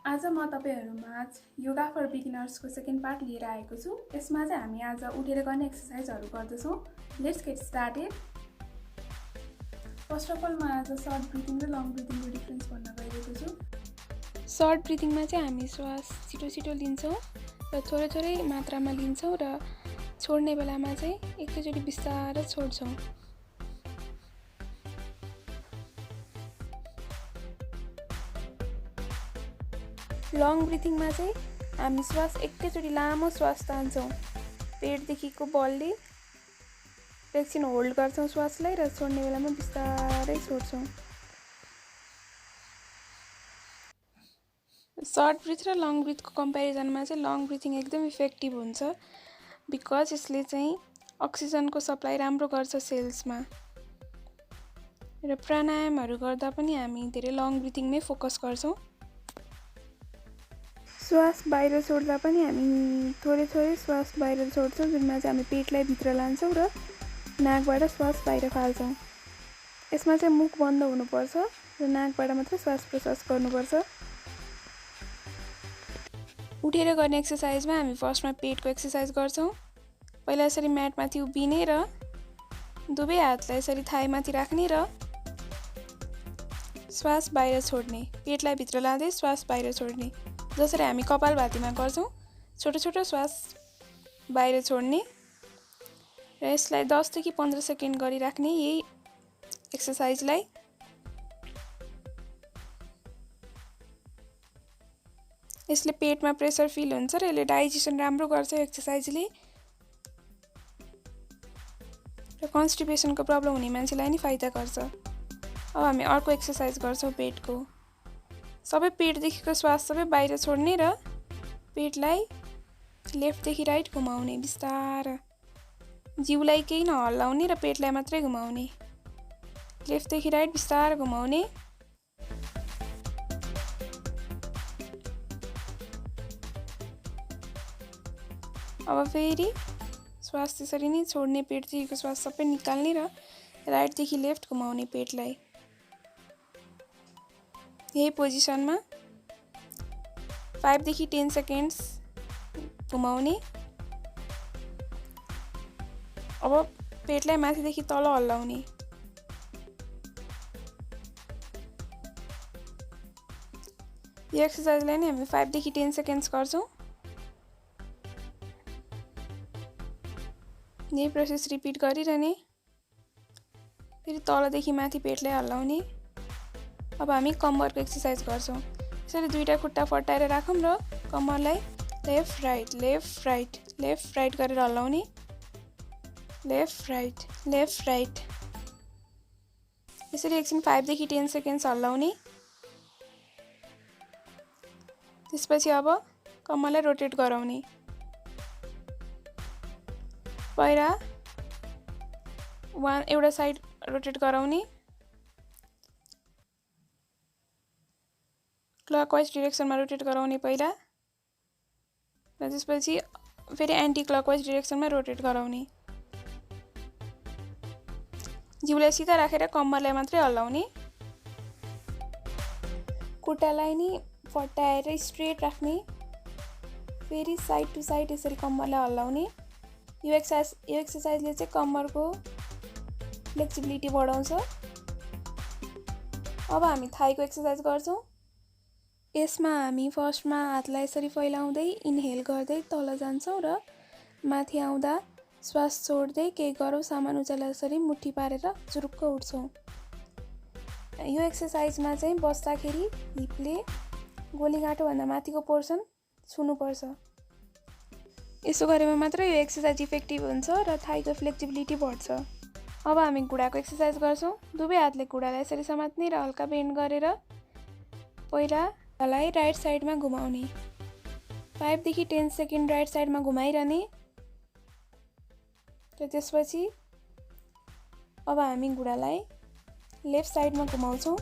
आज म तपाईहरुमाझ yoga for बिगिनर्सको second part लिएर आएको छु। यसमा चाहिँ हामी आज उठेर गर्ने एक्सरसाइजहरु गर्दछौं। Let's get started. First of all म आज सर्ट ब्रिथिङ र लङ ब्रिथिङको डिफरेन्स भन्न गइरहेको छु। सर्ट ब्रिथिङमा चाहिँ हामी श्वास छिटो-छिटो लिन्छौं र थोरै-थोरै मात्रामा लिन्छौं र छोड्ने बेलामा चाहिँ एकैचोटी बिस्तारै छोड्छौं। लङ ब्रिथिङमा चाहिँ हामी श्वास एकैचोटी लामो श्वास तान्छौं। पेटदेखिको बलले एकछिन होल्ड गर्छौं श्वासलाई र छोड्ने बेलामा बिस्तारै छोड्छौं। सर्ट ब्रिथ र लङ ब्रिथको कम्प्यारिजनमा चाहिँ लङ ब्रिथिङ एकदम इफेक्टिभ हुन्छ बिकज यसले चाहिँ अक्सिजनको सप्लाई राम्रो गर्छ सेल्समा। र प्राणायामहरु गर्दा पनि हामी धेरै लङ ब्रिथिङमै फोकस गर्छौं। श्वास बाहिर छोड्दा पनि हामी थोरै-थोरै श्वास बाहिर छोड्छौं, जुनमा चाहिँ हामी पेटलाई भित्र लान्छौं र नाकबाट श्वास बाहिर फाल्छौं। यसमा चाहिँ मुख बन्द हुनुपर्छ र नाकबाट मात्र श्वास प्रश्वास गर्नुपर्छ। उठेर गर्ने एक्सरसाइजमा हामी फर्स्टमा पेटको एक्सरसाइज गर्छौं। पहिला यसरी म्याटमाथि उभिने र दुवै हातलाई यसरी थाईमाथि राख्ने र श्वास बाहिर छोड्ने। पेटलाई भित्र लाँदै श्वास बाहिर छोड्ने। जसरी हामी कपालभातीमा गर्छौं, छोटो-छोटो श्वास बाहिर छोड्ने र यसलाई 10 देखि 15 सेकेन्ड गरी राख्ने यही एक्सरसाइजलाई। यसले पेटमा प्रेसर फिल हुन्छ र यसले डाइजेसन राम्रो गर्छ एक्सरसाइजले। र कन्स्टिपेसनको प्रब्लम हुने मान्छेलाई नि फाइदा गर्छ। अब हामी अर्को एक्सरसाइज गर्छौं पेटको। सबै पेटदेखिको श्वास सबै बाहिर छोड्ने र पेटलाई लेफ्ट देखि राइट घुमाउने बिस्तार। जिउलाई केही नहल्लाउने र पेटलाई मात्रै घुमाउने। लेफ्ट देखि राइट बिस्तार घुमाउने। अब फेरि श्वास त्यसरी नै छोड्ने, पेटदेखिको श्वास सबै निकाल्ने र राइट देखि लेफ्ट घुमाउने पेटलाई। यही पोजिसनमा 5 देखि 10 सेकेन्ड्स घुमाउने। अब पेटलाई माथिदेखि तल हल्लाउने। यो एक्सरसाइजलाई नै हामी 5 देखि 10 सेकेन्ड्स गर्छौं। यही प्रोसेस रिपिट गरिरहने। फेरि तलदेखि माथि पेटलाई हल्लाउने। अब हामी कम्मरको एक्सरसाइज गर्छौं। यसरी दुईटा खुट्टा फटाएर राखौं र कम्मरलाई left right left right left right गरेर हल्लाउने। Left right left right. यसरी एकछिन 5 देखि 10 सेकेन्ड्स हल्लाउने। त्यसपछि अब कम्मरलाई रोटेट गराउने। पहिला एउटा साइड रोटेट गराउने। क्लकवाइज डिरेक्सनमा रोटेट गराउने पहिला र त्यसपछि फेरि एन्टी क्लकवाइज डिरेक्सनमा रोटेट गराउने। जिउलाई सिधा राखेर कम्मरलाई मात्रै हल्लाउने। खुट्टालाई नि फटाएर स्ट्रेट राख्ने। फेरि साइड टु साइड यसरी कम्मरलाई हल्लाउने। यो एक्सरसाइजले चाहिँ कम्मरको फ्लेक्सिबिलिटी बढाउँछ। अब हामी थाईको एक्सरसाइज गर्छौं। यसमा हामी फर्स्टमा हातलाई यसरी फैलाउँदै इनहेल गर्दै तल जान्छौं र माथि आउँदा श्वास छोड्दै केही गरौँ सामान उचालेर यसरी मुट्ठी पारेर जुरुक्क उठ्छौं। यो एक्सरसाइजमा चाहिँ बस्दाखेरि हिपले गोलीगाँठो भन्दा माथिको पोर्सन छुनुपर्छ। यसो गरेमा मात्र यो एक्सरसाइज इफेक्टिभ हुन्छ र थाईको फ्लेक्सिबिलिटी बढ्छ। अब हामी घुँडाको एक्सरसाइज गर्छौं। दुवै हातले घुँडालाई यसरी समात्ने र हल्का बेन्ड गरेर पहिला घुँडालाई राइट साइडमा घुमाउने। 5 देखि 10 सेकेन्ड राइट साइडमा घुमाइरहने। र त्यसपछि अब हामी घुँडालाई लेफ्ट साइडमा घुमाउँछौं।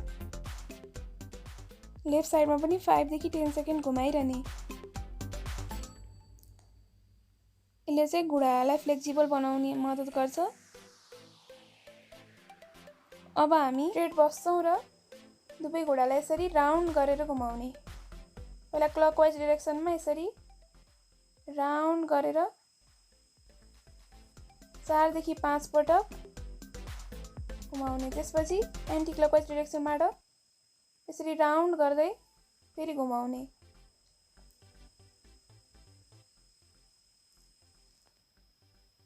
लेफ्ट साइडमा पनि 5 देखि 10 सेकेन्ड घुमाइरहने। यसले चाहिँ घुँडालाई फ्लेक्सिबल बनाउने मद्दत गर्छ। अब हामी स्ट्रेट बस्छौं र दुवै घुँडालाई यसरी राउन्ड गरेर घुमाउने। पहिला क्लकवाइज डिरेक्सनमा यसरी राउन्ड गरेर 4 देखि 5 पटक घुमाउने। त्यसपछि एन्टी क्लकवाइज डिरेक्सनबाट यसरी राउन्ड गर्दै फेरि घुमाउने।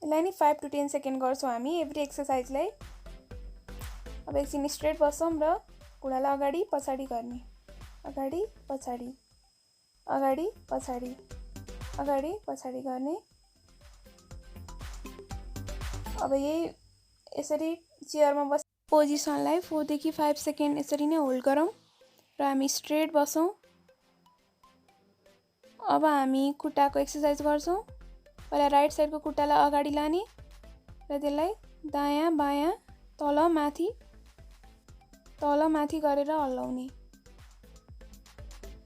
यसलाई नि 5 to 10 सेकेन्ड गर्छौँ हामी एभ्री एक्सर्साइजलाई। अब एकछिन स्ट्रेट बसौँ र घुँडालाई अगाडि पछाडि गर्ने, अगाडि पछाडि, अगाडि पछाडि, अगाडि पछाडि गर्ने। अब यही यसरी चेयरमा बस पोजिसनलाई 4 देखि 5 सेकेन्ड यसरी नै होल्ड गरौँ र हामी स्ट्रेट बसौँ। अब हामी खुट्टाको एक्सर्साइज गर्छौँ। पहिला राइट साइडको खुट्टालाई अगाडि लाने र त्यसलाई दायाँ बायाँ तल माथि गरेर हल्लाउने,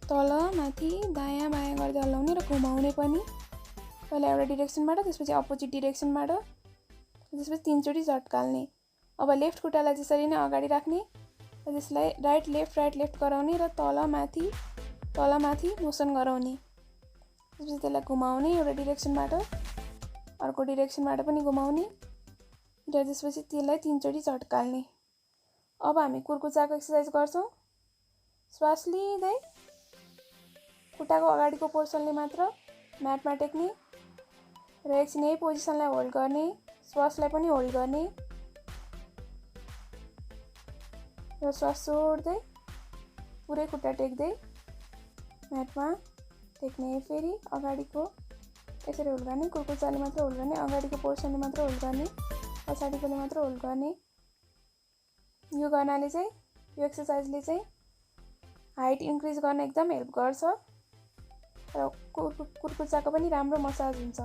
तल माथि दायाँ बायाँ गर्दै हल्लाउने र घुमाउने पनि। पहिला एउटा डिरेक्सनबाट, त्यसपछि अपोजिट डिरेक्सनबाट, त्यसपछि 3 चोटि झट्काल्ने। अब लेफ्ट खुट्टालाई त्यसरी नै अगाडि राख्ने र त्यसलाई राइट लेफ्ट गराउने र तल माथि मोसन गराउने। त्यसपछि त्यसलाई घुमाउने एउटा डिरेक्सनबाट, अर्को डिरेक्सनबाट पनि घुमाउने र त्यसपछि त्यसलाई 3 चोटि झट्काल्ने। अब हामी कुर्कुच्चाको एक्सर्साइज गर्छौँ। श्वास लिँदै खुट्टाको अगाडिको पोर्सनले मात्र म्याटमा टेक्ने र एकछिन यही पोजिसनलाई होल्ड गर्ने, श्वासलाई पनि होल्ड गर्ने र श्वास छोड्दै पुरै खुट्टा टेक्दै म्याटमा टेक्ने। फेरि अगाडिको यसरी होल्ड गर्ने, कुर्कुच्चाले मात्र होल्ड गर्ने, अगाडिको पोर्सनले मात्र होल्ड गर्ने, पछाडिकोले मात्र होल्ड गर्ने। यो गर्नाले चाहिँ, यो एक्सर्साइजले चाहिँ हाइट इन्क्रिज गर्न एकदम हेल्प गर्छ र कुर्कुच्चाको पनि राम्रो मसाज हुन्छ।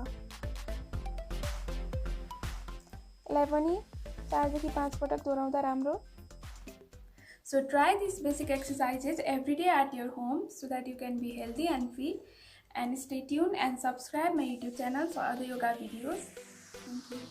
यसलाई पनि 4 देखि 5 पटक दोहोऱ्याउँदा राम्रो। So try these basic exercises every day at your home so that you can be healthy and fit. And stay tuned and subscribe my YouTube channel for other yoga videos. Thank you.